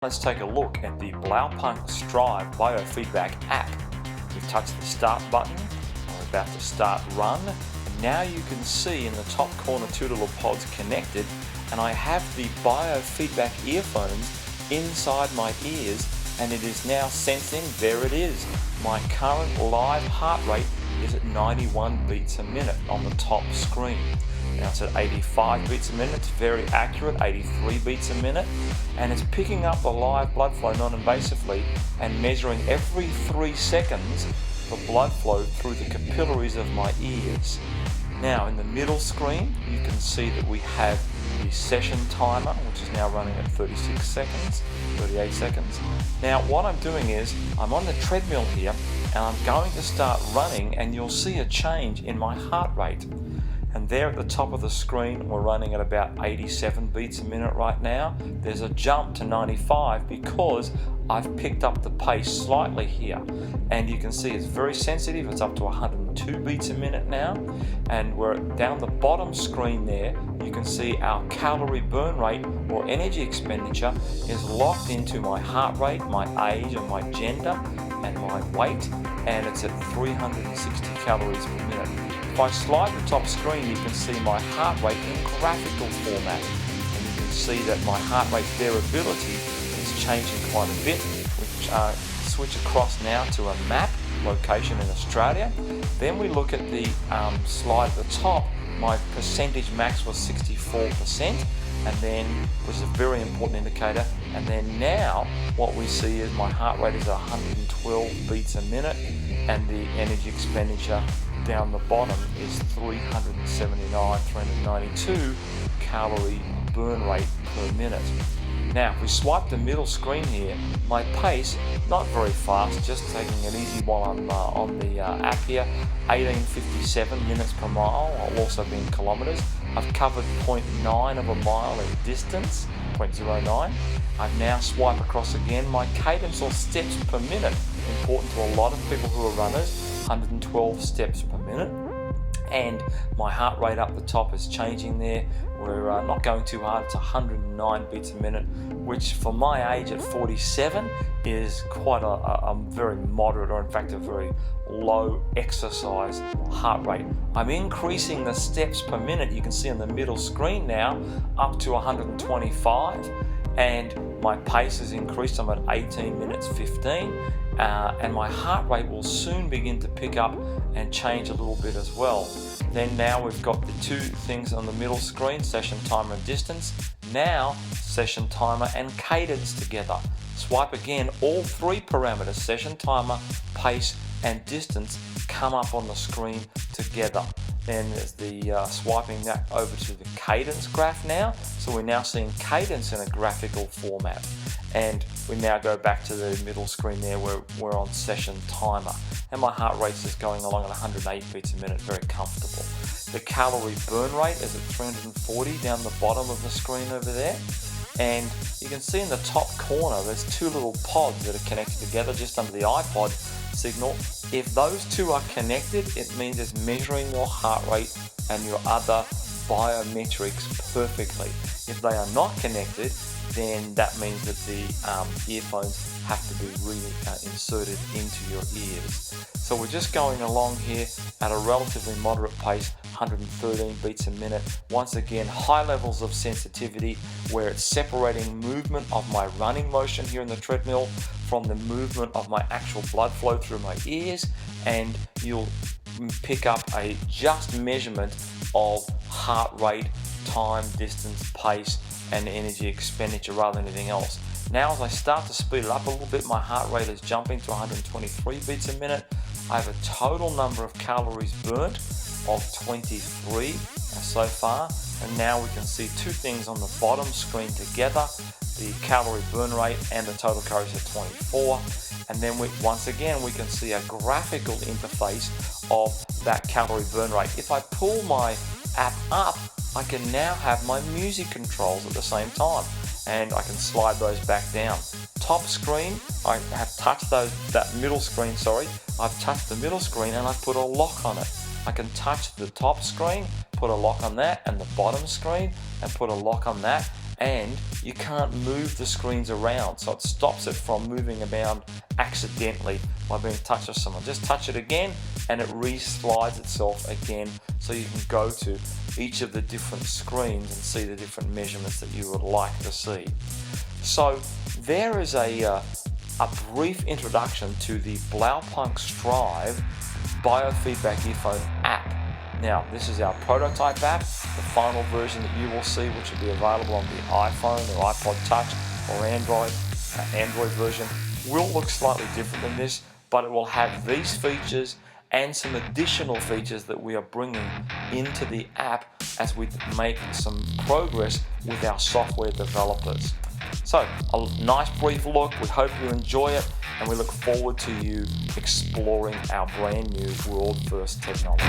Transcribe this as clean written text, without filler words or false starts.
Let's take a look at the BioStrive biofeedback app. We've touched the start button, we're about to start run. Now you can see in the top corner two little pods connected, and I have the biofeedback earphones inside my ears, and it is now sensing, there it is, my current live heart rate is at 91 beats a minute on the top screen. Now it's at 85 beats a minute, it's very accurate, 83 beats a minute, and it's picking up the live blood flow non-invasively and measuring every 3 seconds the blood flow through the capillaries of my ears. Now in the middle screen you can see that we have the session timer, which is now running at 36 seconds, 38 seconds. Now what I'm doing is I'm on the treadmill here and I'm going to start running, and you'll see a change in my heart rate. And there at the top of the screen we're running at about 87 beats a minute right now. There's a jump to 95 because I've picked up the pace slightly here, and you can see it's very sensitive. It's up to 102 beats a minute now, and we're down the bottom screen there. You can see our calorie burn rate or energy expenditure is locked into my heart rate, my age and my gender and my weight, and it's at 360 calories per minute. If I slide the top screen, you can see my heart rate in graphical format, and you can see that my heart rate variability is changing quite a bit. We switch across now to a map location in Australia. Then we look at the slide at the top. My percentage max was 64%, and then, which is a very important indicator. And then now what we see is my heart rate is 112 beats a minute, and the energy expenditure down the bottom is 392 calorie burn rate per minute. Now if we swipe the middle screen here, my pace, not very fast, just taking it easy while I'm on the app here, 18:57 minutes per mile. I'll also be in kilometres. I've covered 0.9 of a mile in distance, 0.09. I've now swiped across again. My cadence or steps per minute, important to a lot of people who are runners, 112 steps per minute. And my heart rate up the top is changing there. We're not going too hard, it's 109 beats a minute, which for my age at 47 is quite a very moderate, or in fact a very low exercise heart rate. I'm increasing the steps per minute, you can see on the middle screen now, up to 125, and my pace has increased. I'm at 18 minutes 15, and my heart rate will soon begin to pick up and change a little bit as well. Then now we've got the two things on the middle screen, session timer and distance. Now session timer and cadence together. Swipe again, all three parameters, session timer, pace and distance, come up on the screen together. Then there's the swiping that over to the cadence graph now. So we're now seeing cadence in a graphical format. And we now go back to the middle screen there where we're on session timer. And my heart rate is going along at 108 beats a minute, very comfortable. The calorie burn rate is at 340 down the bottom of the screen over there. And you can see in the top corner there's two little pods that are connected together just under the iPod signal. If those two are connected, it means it's measuring your heart rate and your other biometrics perfectly. If they are not connected, then that means that the earphones have to be inserted into your ears. So we're just going along here at a relatively moderate pace, 113 beats a minute. Once again, high levels of sensitivity where it's separating movement of my running motion here in the treadmill from the movement of my actual blood flow through my ears, and you'll pick up a just measurement of heart rate, time, distance, pace and energy expenditure rather than anything else. Now as I start to speed it up a little bit, my heart rate is jumping to 123 beats a minute. I have a total number of calories burnt of 23 so far, and now we can see two things on the bottom screen together, the calorie burn rate and the total calories at 24. And then once again we can see a graphical interface of that calorie burn rate. If I pull my app up, I can now have my music controls at the same time, and I can slide those back down. Top screen, I have touched that middle screen, I've touched the middle screen and I've put a lock on it. I can touch the top screen, put a lock on that, and the bottom screen and put a lock on that, and you can't move the screens around, so it stops it from moving around accidentally by being touched by someone. Just touch it again and it re-slides itself again, so you can go to each of the different screens and see the different measurements that you would like to see. So there is a brief introduction to the BioStrive biofeedback earphone app. Now, this is our prototype app. The final version that you will see, which will be available on the iPhone or iPod Touch or Android version, will look slightly different than this, but it will have these features and some additional features that we are bringing into the app as we make some progress with our software developers. So, a nice brief look. We hope you enjoy it, and we look forward to you exploring our brand new world-first technology.